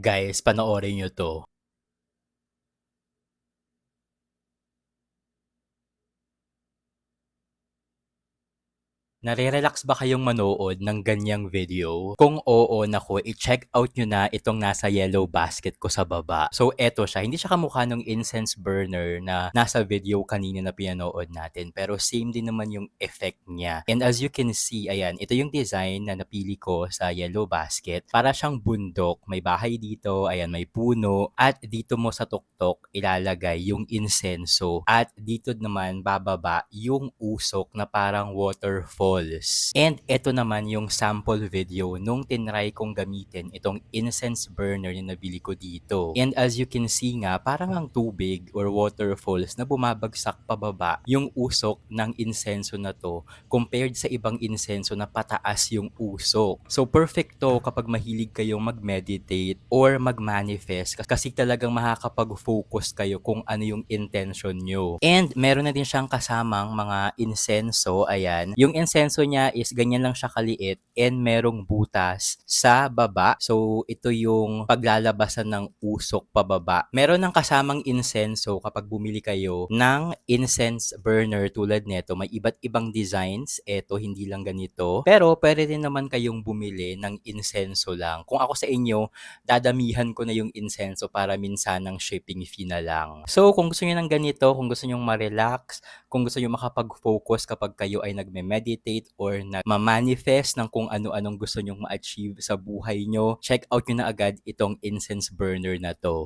Guys, panoorin niyo 'to. Nare-relax ba kayong manood ng ganyang video? Kung oo, naku, i-check out nyo na itong nasa yellow basket ko sa baba. So, eto siya. Hindi siya kamukha ng incense burner na nasa video kanina na pinanood natin. Pero same din naman yung effect niya. And as you can see, ayan, ito yung design na napili ko sa yellow basket. Para siyang bundok. May bahay dito, ayan, may puno. At dito mo sa tuktok ilalagay yung insenso. At dito naman bababa yung usok na parang waterfall. And ito naman yung sample video nung tinry kong gamitin itong incense burner na nabili ko dito. And as you can see nga, parang ang tubig or waterfalls na bumabagsak pababa yung usok ng insenso na to compared sa ibang insenso na pataas yung usok. So perfect to kapag mahilig kayong mag-meditate or mag-manifest kasi talagang makakapag-focus kayo kung ano yung intention nyo. And meron na din siyang kasamang mga insenso, ayan. Yung insenso niya is ganyan lang siya kaliit and merong butas sa baba. So ito yung paglalabasan ng usok pababa. Meron ng kasamang insenso kapag bumili kayo ng incense burner tulad nito. May iba't ibang designs. Ito hindi lang ganito. Pero pwede din naman kayong bumili ng insenso lang. Kung ako sa inyo, dadamihan ko na yung insenso para minsanang shipping fee na lang. So kung gusto niyo ng ganito, kung gusto niyo ma-relax, kung gusto niyo makapag-focus kapag kayo ay nagme-meditate or nagma-manifest ng kung ano-anong gusto niyong ma-achieve sa buhay niyo, check out niyo na agad itong incense burner na to.